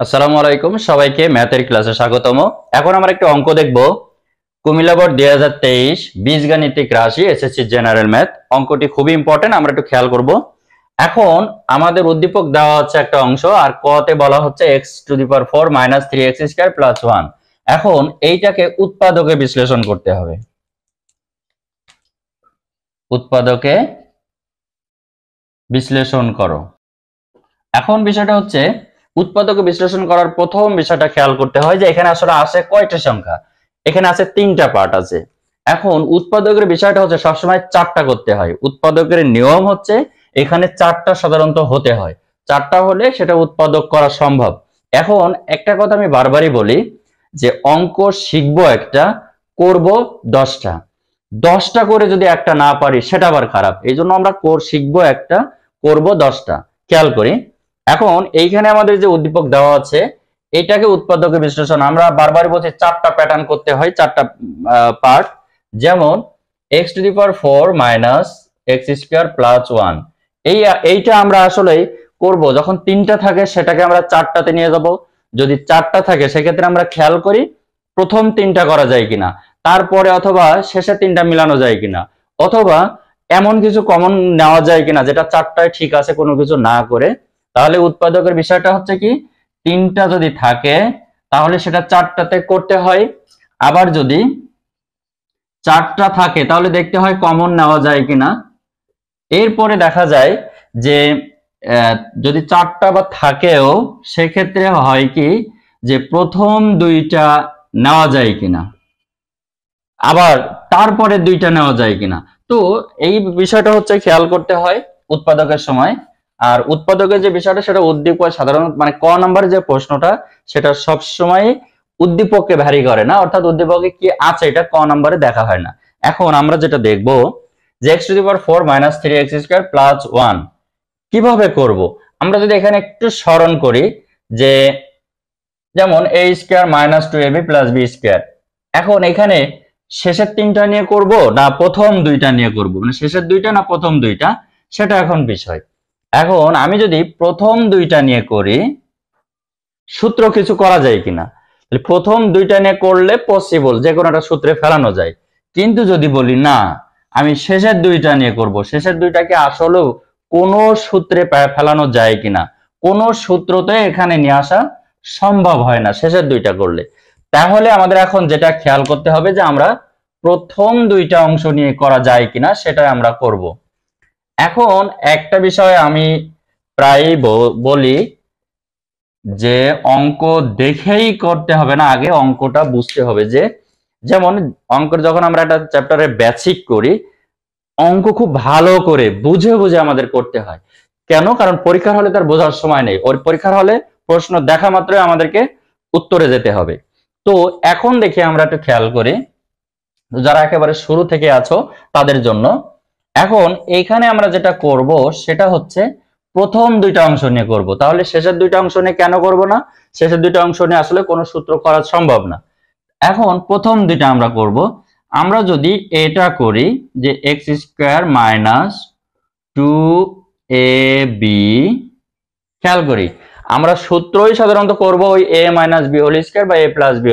আসসালামু আলাইকুম, সবাইকে ম্যাথের ক্লাসে স্বাগতম। এখন আমরা একটা অঙ্ক দেখব। কুমিল্লা বোর্ড 2023 বীজগাণিতিক রাশি এসএসসি জেনারেল ম্যাথ। অঙ্কটি খুবই ইম্পর্টেন্ট, আমরা একটু খেয়াল করব। এখন আমাদের উদ্দীপক দেওয়া হচ্ছে একটা অংশ, আর কতে বলা হচ্ছে x⁴ - 3x² + 1। এখন এইটাকে উৎপাদকে বিশ্লেষণ করতে হবে। উৎপাদকে বিশ্লেষণ করো। এখন বিষয়টা হচ্ছে, উৎপাদকে বিশ্লেষণ করার প্রথম বিষয়টা খেয়াল করতে হয় যে এখানে আসলে আছে কয়টা সংখ্যা। এখানে আছে 3টা পার্ট আছে। এখন উৎপাদকের বিষয়টা হচ্ছে সবসময় 4টা করতে হয়। উৎপাদকের নিয়ম হচ্ছে এখানে 4টা সাধারণত হতে হয়। 4টা হলে সেটা উৎপাদক করা সম্ভব। এখন একটা কথা আমি বারবারই বলি যে অঙ্ক শিখবো একটা, করব 10টা। 10টা করে যদি একটা না পারি সেটা আবার খারাপ। এই জন্য আমরা শিখবো একটা, করব 10টা। খেয়াল করি। এখন এইখানে আমাদের যে উদ্দীপক দেওয়া আছে এটাকে উৎপাদকে বিশ্লেষণ, আমরা বারবার বলছি 4টা প্যাটার্ন করতে হয়, 4টা পার্ট। যেমন x⁴ - x² + 1। এইটা আমরা আসলে করব যখন 3টা থাকে সেটাকে আমরা 4টাতে নিয়ে যাব। যদি 4টা থাকে সেক্ষেত্রে আমরা খেয়াল করি প্রথম 3টা করা যায় কিনা, তারপরে অথবা শেষে 3টা মিলানো যায় কিনা, অথবা এমন কিছু কমন নেওয়া যায় কিনা যেটা 4টায় ঠিক আছে কোনো কিছু না করে। তাহলে উৎপাদকের বিষয়টা হচ্ছে কি, 3টা যদি থাকে তাহলে সেটা 4টাতে করতে হয়। আবার যদি 4টা থাকে তাহলে দেখতে হয় কমন নেওয়া যায় কিনা। এরপরে দেখা যায় যে যদি 4টা বা থাকেও সেক্ষেত্রে হয় কি যে প্রথম 2টা নেওয়া যায় কিনা, আবার তারপরে 2টা নেওয়া যায় কিনা। তো এই বিষয়টা হচ্ছে খেয়াল করতে হয় উৎপাদকের সময়। আর উৎপাদকের যে বিষয়টা সেটা উদ্দীপক সাধারণত মানে ক নাম্বার যে প্রশ্নটা সেটা সব সময় উদ্দীপককে ভ্যারি করে না, অর্থাৎ উদ্দীপকে কি আছে এটা ক নাম্বারে দেখা হয় না। এখন আমরা যেটা দেখব যে x⁴ - 3x² + 1 কিভাবে করব। আমরা যদি এখানে একটু স্মরণ করি যে যেমন a² - 2ab + b²। এখন এখানে শেষের 3টা নিয়ে করব না প্রথম 2টা নিয়ে করব, মানে শেষের 2টা না প্রথম 2টা, সেটা এখন বিষয়। এখন আমি যদি প্রথম 2টা নিয়ে করি, সূত্র কিছু করা যায় কিনা। প্রথম 2টা নিয়ে করলে পসিবল, যে কোনো একটা সূত্রে ফেলানো যায়। কিন্তু যদি বলি না আমি শেষের 2টা নিয়ে করব, শেষের 2টাকে আসলেও কোনো সূত্রে ফেলানো যায় কিনা, কোনো সূত্রতে এখানে নিয়ে আসা সম্ভব হয় না শেষের 2টা করলে। তাহলে আমাদের এখন যেটা খেয়াল করতে হবে যে আমরা প্রথম 2টা অংশ নিয়ে করা যায় কিনা সেটাই আমরা করব। এখন একটা বিষয় আমি প্রায়ই বলি যে অঙ্ক দেখেই করতে হবে না, আগে অঙ্কটা বুঝতে হবে। যে যেমন অঙ্কের যখন আমরা একটা চ্যাপ্টারে বেসিক করি, অঙ্ক খুব ভালো করে বুঝে বুঝে আমাদের করতে হয়। কেন? কারণ পরীক্ষার হলে তার বোঝার সময় নেই। ওর পরীক্ষার হলে প্রশ্ন দেখা মাত্রই আমাদেরকে উত্তরে যেতে হবে। তো এখন দেখি আমরা একটু খেয়াল করি, যারা একেবারে শুরু থেকে আছো তাদের জন্য। এখন এইখানে আমরা যেটা করব সেটা হচ্ছে প্রথম 2টা অংশ নিয়ে করব। তাহলে শেষের 2টা অংশ নিয়ে কেন করব না? শেষের 2টা অংশ নিয়ে আসলে কোনো সূত্র করা সম্ভব না। এখন প্রথম 2টা আমরা করব। আমরা যদি এটা করি যে x² - 2ab, খেয়াল করি আমরা সূত্রই সাধারণত করব ওই a - b² বা a + b²।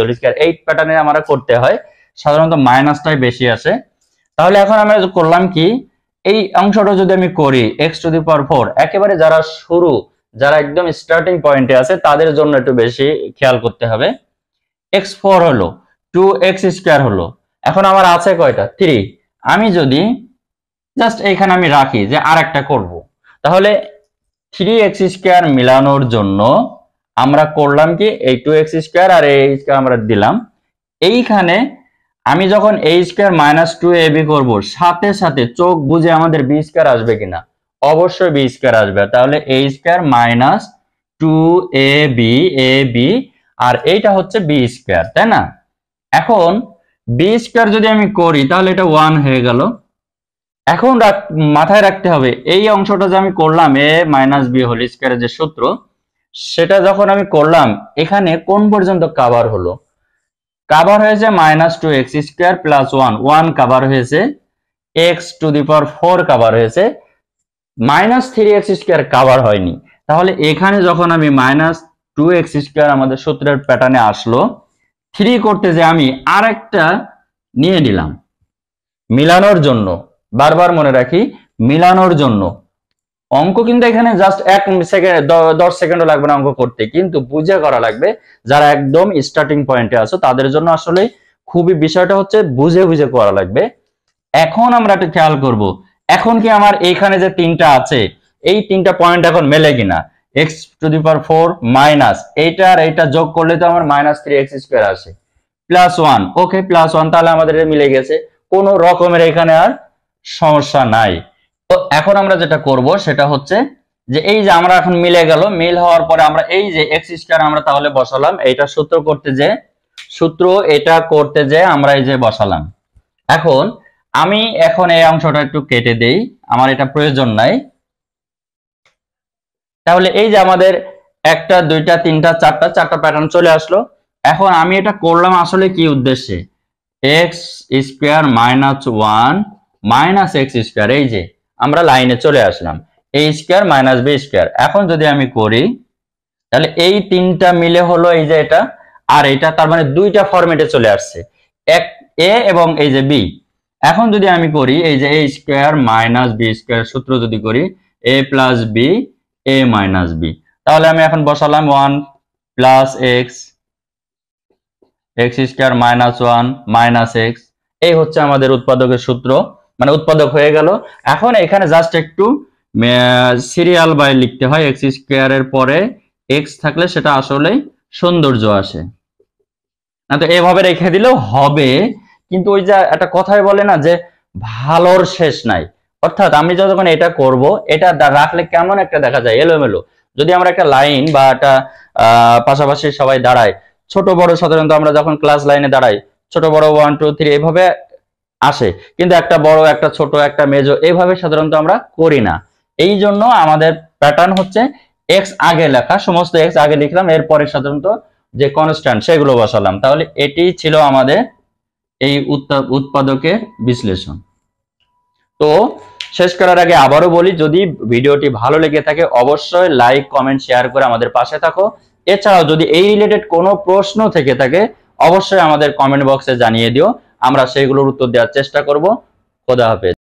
এই প্যাটার্নে আমরা করতে হয়, সাধারণত মাইনাসটাই বেশি আসে। তাহলে এখন আমরা করলাম কি, এই অংশটা যদি আমি করি x⁴, একেবারে যারা শুরু, যারা একদম স্টার্টিং পয়েন্টে আছে তাদের জন্য একটু বেশি খেয়াল করতে হবে। x4 হলো, 2x² হলো, এখন আমার আছে কয়টা? 3। আমি যদি জাস্ট এখানে আমি রাখি যে আরেকটা করব, তাহলে 3x² মিলানোর জন্য আমরা করলাম কি এই 2x² আর a² আমরা দিলাম। এইখানে আমি যখন a² - 2ab করব, সাথে সাথে চোখ বুঝে আমাদের b² আসবে কিনা? অবশ্যই b² আসবে। তাহলে a² - 2ab, ab, আর এইটা হচ্ছে b², তাই না? এখন b² যদি আমি করি তাহলে এটা 1 হয়ে গেল। এখন মাথায় রাখতে হবে এই অংশটা যে আমি করলাম a - b² এর যে সূত্র, সেটা যখন আমি করলাম এখানে কোন পর্যন্ত কভার হলো? কভার হয়েছে -2x² + 1, 1 কভার হয়েছে, x⁴ কভার হয়েছে, -3x² কভার হয়নি। তাহলে এখানে যখন আমি 2x² আমাদের সূত্রের প্যাটার্নে আসলো। 3 করতে যে আমি আরেকটা নিয়ে নিলাম মিলানোর জন্য, বারবার মনে রাখি মিলানোর জন্য। অঙ্ক কিন্তু এখানে জাস্ট 1 সেকেন্ড 10 সেকেন্ডও লাগবে না অঙ্ক করতে, কিন্তু বুঝে করা লাগবে। যারা একদম স্টার্টিং পয়েন্টে আছো তাদের জন্য আসলে খুবই বিষয়টা হচ্ছে বুঝে বুঝে করা লাগবে। এখন আমরা একটু খেয়াল করব, এখন কি আমার এইখানে যে 3টা আছে এই 3টা পয়েন্ট এখন মেলে কিনা। x⁴ মাইনাস এইটা আর এইটা যোগ করলে তো আমার -3x² আসে, +1, ওকে +1, তাহলে আমাদের মিলে গেছে, কোনো রকমের এখানে আর সমস্যা নাই। তো এখন আমরা যেটা করব সেটা হচ্ছে যে এই যে আমরা এখন মিলে গেল, মিল হওয়ার পরে আমরা এই যে x² আমরা তাহলে বসালাম, এইটা সূত্র করতে যে আমরা এই যে বসালাম। এখন আমি এই অংশটা একটু কেটে দেই, আমার এটা প্রয়োজন নাই। তাহলে এই যে আমাদের 1টা 2টা 3টা 4টা প্যাটার্ন চলে আসলো। এখন আমি এটা করলাম আসলে কি উদ্দেশ্যে, x² - 1 x², এই যে আমরা লাইনে চলে আসলাম, a² - b²। এখন যদি আমি করি তাহলে এই 3টা মিলে হলো এই যে এটা আর এটা, তার মানে 2টা ফরম্যাটে চলে আসছে, এক a এবং এই যে b। এখন যদি আমি করি এই যে a² - b² সূত্র যদি করি a + b a - b, তাহলে আমি এখন বসালাম 1 + x² - 1 - x, এই হচ্ছে আমাদের উৎপাদকের সূত্র, মানে উৎপাদক হয়ে গেল। এখন এখানে জাস্ট একটু সিরিয়াল বাই লিখতে হয়, x² এর পরে x থাকলে সেটা আসলে সৌন্দর্য আসে না, তো এভাবে রেখে দিলেও হবে। কিন্তু ওই যে একটা কথাই বলে না যে ভালোর শেষ নাই, অর্থাৎ আমি যখন এটা করব এটা রাখলে কেমন একটা দেখা যায় এলোমেলো। যদি আমরা একটা লাইন বা একটা পাশাপাশি সবাই দাঁড়ায়, ছোট বড় সাধারণত আমরা যখন ক্লাস লাইনে দাঁড়াই ছোট বড় 1 2 3 এইভাবে আসে, কিন্তু একটা বড় একটা ছোট একটা মেজো এইভাবে সাধারণত আমরা করি না। এই জন্য আমাদের প্যাটার্ন হচ্ছে x আগে লেখা, সমস্ত x আগে লিখলাম, এরপরে সাধারণত যে কনস্ট্যান্ট সেগুলো বসালাম। তাহলে এটি ছিল আমাদের এই উৎপাদকের বিশ্লেষণ। তো শেষ করার আগে আবারও বলি, যদি ভিডিওটি ভালো লেগে থাকে অবশ্যই লাইক কমেন্ট শেয়ার করে আমাদের পাশে থাকো। এছাড়াও যদি এই রিলেটেড কোনো প্রশ্ন থেকে থাকে অবশ্যই আমাদের কমেন্ট বক্সে জানিয়ে দিও, আমরা সেইগুলোর উত্তর দেওয়ার চেষ্টা করব। খোদা হাফেজ।